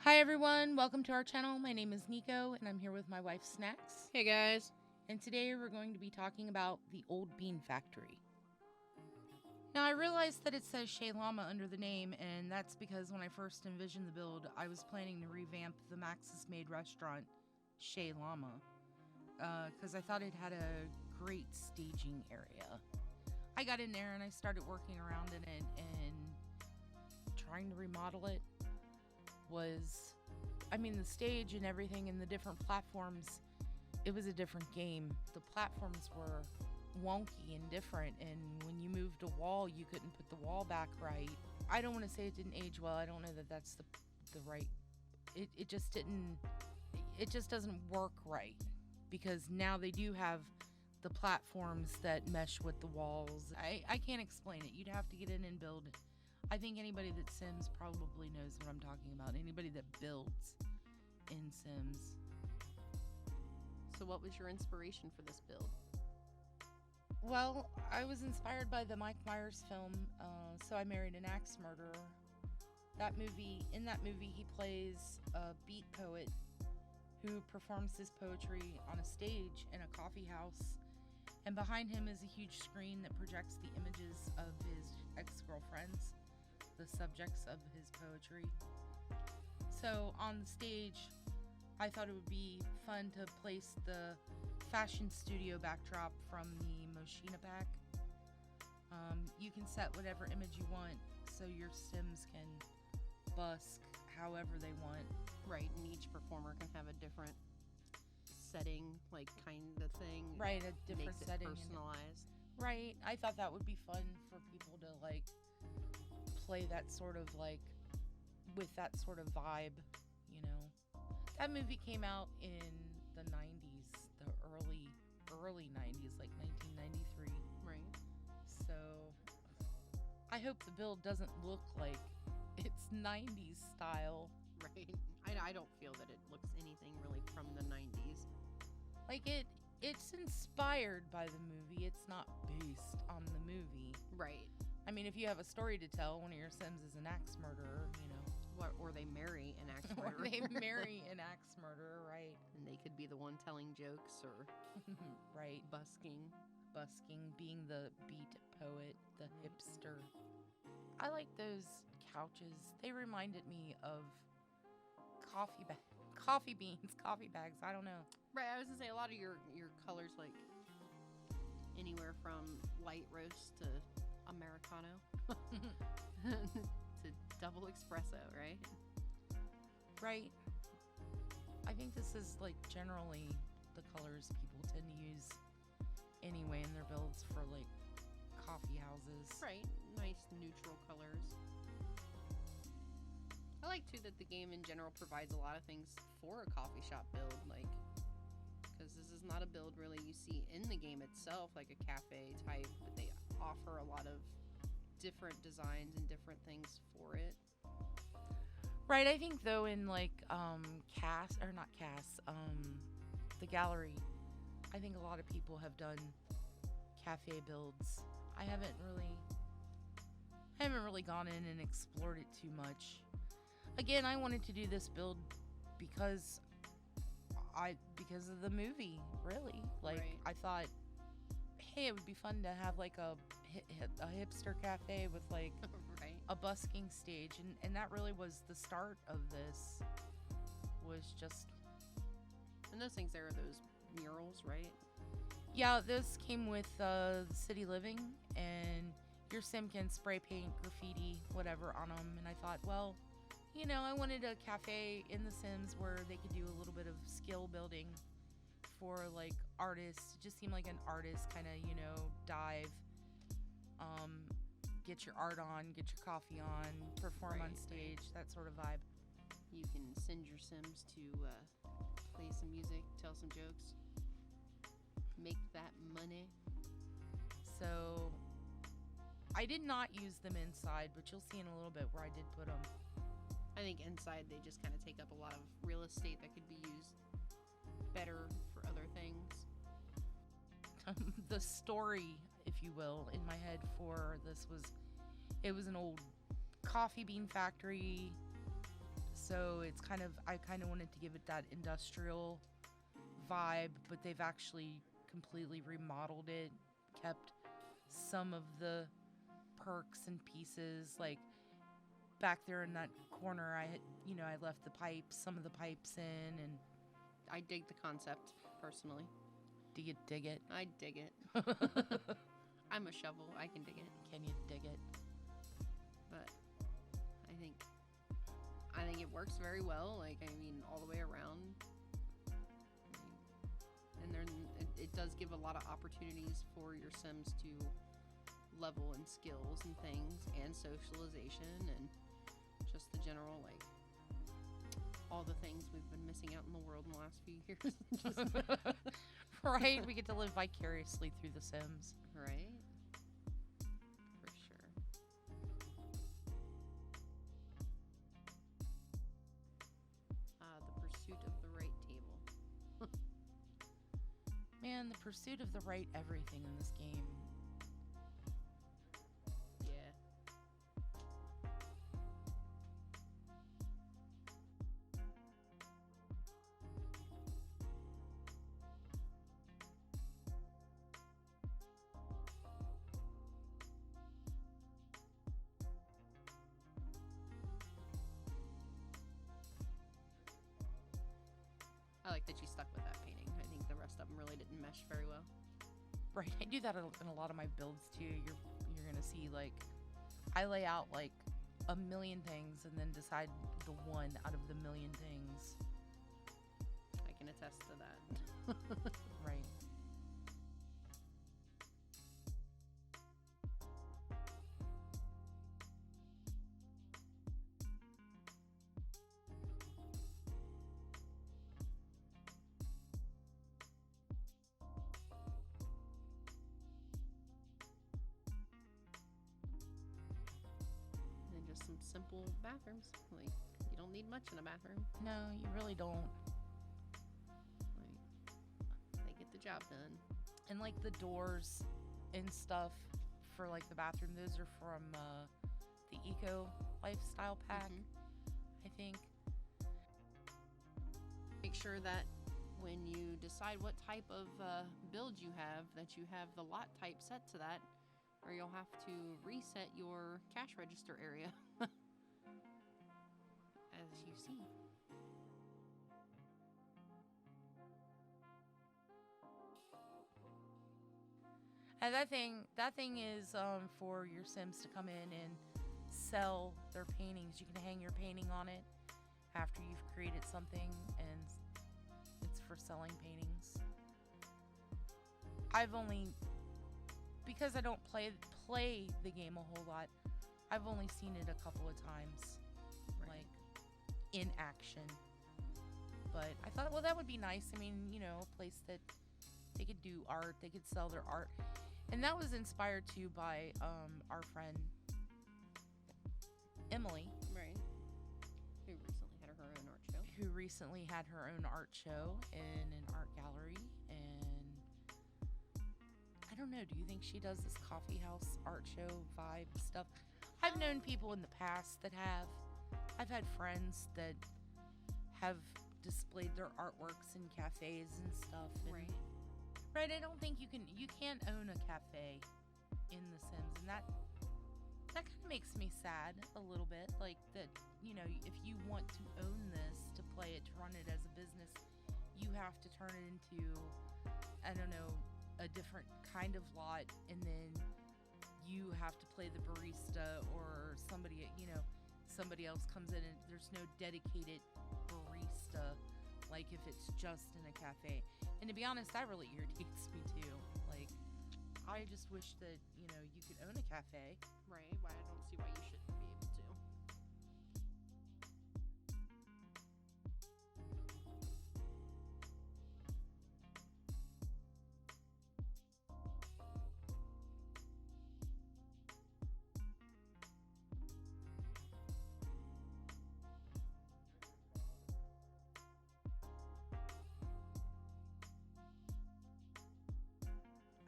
Hi everyone, welcome to our channel. My name is Neko and I'm here with my wife Snacks. Hey guys. And today we're going to be talking about the Old Bean Factory. Now I realized that it says Shea Llama under the name, and that's because when I first envisioned the build, I was planning to revamp the Max's Made restaurant Shea Llama. Because I thought it had a great staging area. I got in there and I started working around in it, and trying to remodel it was, the stage and everything and the different platforms, it was a different game. The platforms were wonky and different, and when you moved a wall, you couldn't put the wall back right. I don't want to say it didn't age well. I don't know that that's the right, it just didn't, it just doesn't work right, because now they do have the platforms that mesh with the walls. I can't explain it. You'd have to get in and build. I think anybody that Sims probably knows what I'm talking about. Anybody that builds in Sims. So what was your inspiration for this build? Well, I was inspired by the Mike Myers film, So I Married an Axe Murderer. In that movie, he plays a beat poet who performs his poetry on a stage in a coffee house. And behind him is a huge screen that projects the images of his ex-girlfriends, the subjects of his poetry. So on the stage, I thought it would be fun to place the fashion studio backdrop from the Moschino pack. You can set whatever image you want, so your Sims can busk however they want. Right, and each performer can have a different setting, like kind of thing. Right, a different makes setting. It personalized. Right, I thought that would be fun for people to play that sort of with that sort of vibe, you know. That movie came out in the 90s, the early 90s, like 1993. Right. So I hope the build doesn't look like it's 90s style. Right. I don't feel that it looks anything really from the 90s. It's inspired by the movie. It's not based on the movie. Right. If you have a story to tell, one of your Sims is an axe murderer, you know. Or they marry an axe murderer. Or they marry an axe murderer, right. And they could be the one telling jokes or right. Busking, being the beat poet, the hipster. I like those couches. They reminded me of coffee bags. I don't know. Right, I was gonna say a lot of your colors, like anywhere from light roast to Americano to double espresso, right? Right. I think this is generally the colors people tend to use anyway in their builds for coffee houses. Right, nice neutral colors. I like too that the game in general provides a lot of things for a coffee shop build, because this is not a build really you see in the game itself, like a cafe type, but they offer a lot of different designs and different things for it. Right, I think though in the gallery, I think a lot of people have done cafe builds. I haven't really gone in and explored it too much. Again, I wanted to do this build because of the movie, really. Right. I thought, hey, it would be fun to have a hipster cafe with right. a busking stage, and that really was the start of this. Was just, and those things there are those murals, right? Yeah, those came with City Living, and your Sim can spray paint, graffiti, whatever on them. And I thought, well, I wanted a cafe in The Sims where they could do a little bit of skill building for artists. It just seemed like an artist kind of, dive, get your art on, get your coffee on, perform on stage, that sort of vibe. You can send your Sims to play some music, tell some jokes, make that money. So I did not use them inside, but you'll see in a little bit where I did put them. I think inside they just kind of take up a lot of real estate that could be used better for other things. The story, if you will, in my head for this was, it was an old coffee bean factory So it's I kind of wanted to give it that industrial vibe, but they've actually completely remodeled it, kept some of the perks and pieces. Like back there in that corner, I left some of the pipes in, and I dig the concept, personally. do you dig it? I dig it. I'm a shovel. I can dig it. Can you dig it? But I think it works very well. Like, I mean, all the way around. And then it does give a lot of opportunities for your Sims to level in skills and things, and socialization, and just the general, like, all the things we've been missing out in the world in the last few years. Right? We get to live vicariously through the Sims. Right? For sure. The pursuit of the right table. Man, the pursuit of the right everything in this game. Yeah. I like that you stuck with that painting. I think the rest of them really didn't mesh very well. Right, I do that in a lot of my builds too. You're gonna see, like, I lay out like a million things and then decide the one out of the million things. I can attest to that. Right. And just some simple bathrooms. Like, you don't need much in a bathroom. No, you really don't. Like, they get the job done. And like the doors and stuff for like the bathroom, those are from the Eco Lifestyle Pack, I think. Make sure that when you decide what type of build you have, that you have the lot type set to that, or you'll have to reset your cash register area. As you see. And that thing is for your Sims to come in and sell their paintings. You can hang your painting on it after you've created something, and it's for selling paintings. I've only, because I don't play the game a whole lot, I've only seen it a couple of times, like in action. But I thought, well, that would be nice. I mean, you know, a place that they could do art, they could sell their art. And that was inspired too by our friend Emily. Right. Who recently had her own art show. In an art gallery. And I don't know, do you think she does this coffee house art show vibe stuff? I've known people in the past that have. I've had friends that have displayed their artworks in cafes and stuff. And Right. Right, I don't think you can't own a cafe in The Sims, and that kind of makes me sad a little bit. Like that, you know, if you want to own this, to play it, to run it as a business, you have to turn it into, I don't know, a different kind of lot, and then you have to play the barista, or somebody else comes in and there's no dedicated barista, like if it's just in a cafe. And to be honest, that really irritates me too. Like, I just wish that, you know, you could own a cafe. Right. Why I don't see why you shouldn't be able to.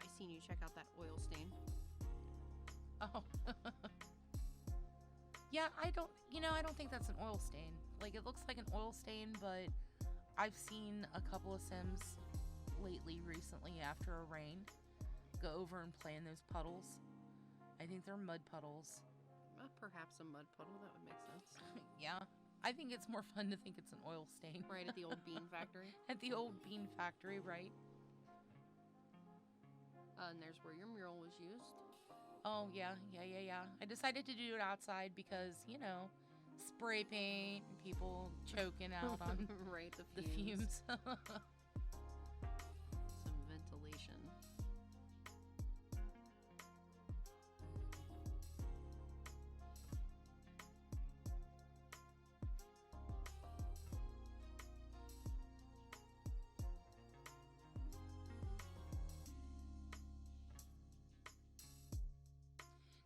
I seen you check out that oil stain. Oh. Yeah, I don't think that's an oil stain. Like, Like, it looks like an oil stain, but I've seen a couple of Sims recently, after a rain, go over and play in those puddles. I think they're mud puddles. Perhaps a mud puddle, that would make sense. Yeah. I think it's more fun to think it's an oil stain. Right, at the old bean factory. At the old bean factory, right. And there's where your mural was used. Oh, yeah. I decided to do it outside because, spray paint, people choking out on right, the fumes. Some ventilation.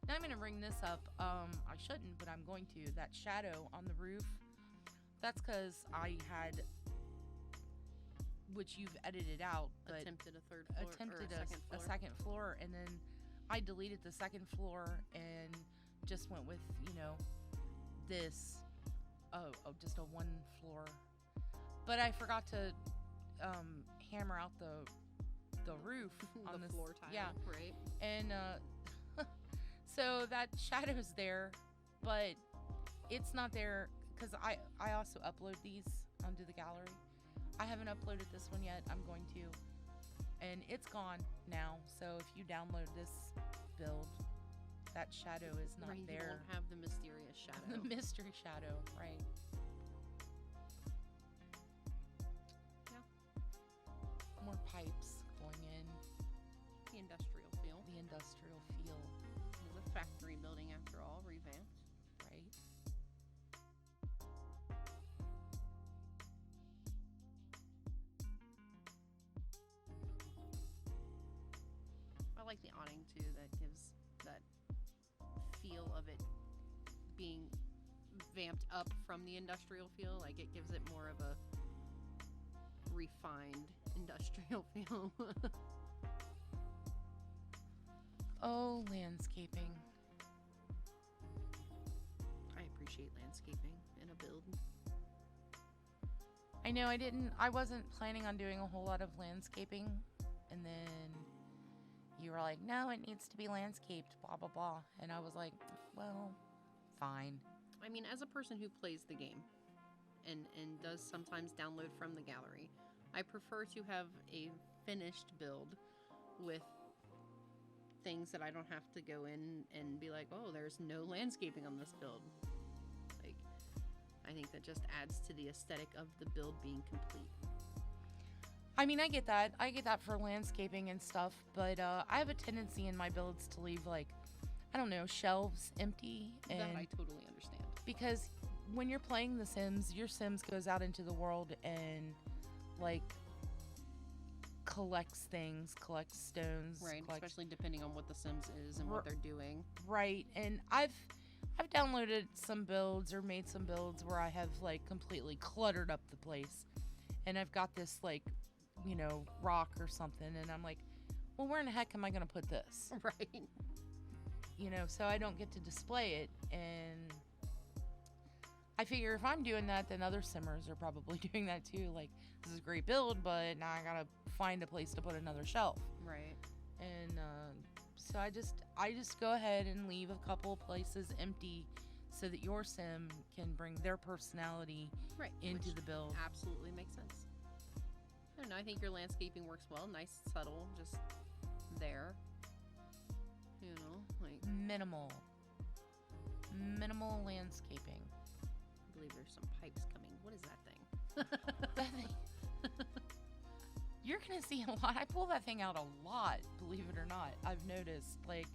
Now I'm going to bring this up. I shouldn't, but I'm going to. That shadow on the roof, that's because I had, which you've edited out, but attempted a third floor, a second floor, and then I deleted the second floor and just went with, this, just a one floor. But I forgot to hammer out the roof on the this floor tile, yeah, right? And so that shadow's there, but it's not there because I also upload these onto the gallery. I haven't uploaded this one yet. I'm going to. And it's gone now. So if you download this build, that shadow is not right, there. You won't have the mysterious shadow. The mystery shadow, right. Yeah. More pipes going in. The industrial feel. The industrial feel. It's a factory building after all, revamped. Right. I like the awning too. That gives that feel of it being vamped up from the industrial feel. Like it gives it more of a refined industrial feel. Oh, landscaping. I appreciate landscaping in a build. I know I wasn't planning on doing a whole lot of landscaping, and then you were like, no, it needs to be landscaped, blah, blah, blah. And I was like, well, fine. I mean, as a person who plays the game and does sometimes download from the gallery, I prefer to have a finished build with things that I don't have to go in and be like, oh, there's no landscaping on this build. Like, I think that just adds to the aesthetic of the build being complete. I mean, I get that. I get that for landscaping and stuff, but I have a tendency in my builds to leave, like, I don't know, shelves empty. And that I totally understand. Because when you're playing The Sims, your Sims goes out into the world and, like, collects things, collects stones. Right, especially depending on what the Sims is and what they're doing. Right, and I've downloaded some builds or made some builds where I have, like, completely cluttered up the place. And I've got this, like, rock or something, and I'm like, well, where in the heck am I going to put this? Right. So I don't get to display it, and I figure if I'm doing that, then other Simmers are probably doing that too. Like, this is a great build, but now I gotta find a place to put another shelf. Right. And so I just go ahead and leave a couple places empty so that your Sim can bring their personality into the build. Absolutely makes sense. I don't know, I think your landscaping works well. Nice, subtle, just there. Like minimal landscaping. I believe there's some pipes coming. What is that thing? That thing. You're gonna see a lot. I pull that thing out a lot, believe it or not. I've noticed. Like,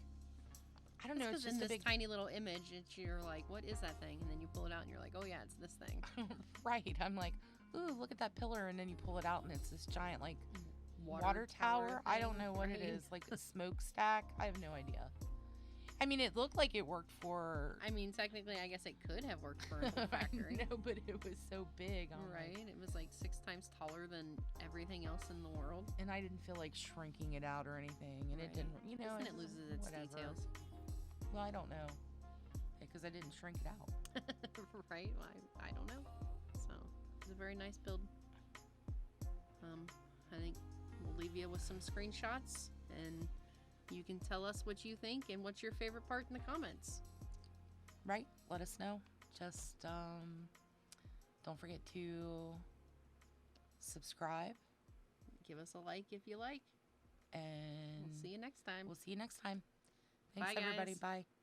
I don't know. It's just in a this big tiny little image. You're like, what is that thing? And then you pull it out, and you're like, oh yeah, it's this thing. Right. I'm like, ooh, look at that pillar, and then you pull it out, and it's this giant like water tower. I don't know what it is. Like a smokestack. I have no idea. I mean, it looked like it worked for... I mean, technically, I guess it could have worked for a factory. No, but it was so big. Right? It was like 6 times taller than everything else in the world. And I didn't feel like shrinking it out or anything. And it didn't, And it loses its details. Well, I don't know. Because I didn't shrink it out. Right? Well, I don't know. very nice build. I think we'll leave you with some screenshots, and you can tell us what you think and what's your favorite part in the comments. Right? Let us know. Just don't forget to subscribe. Give us a like if you like. And We'll see you next time. We'll see you next time. Thanks, Bye, everybody. guys. Bye.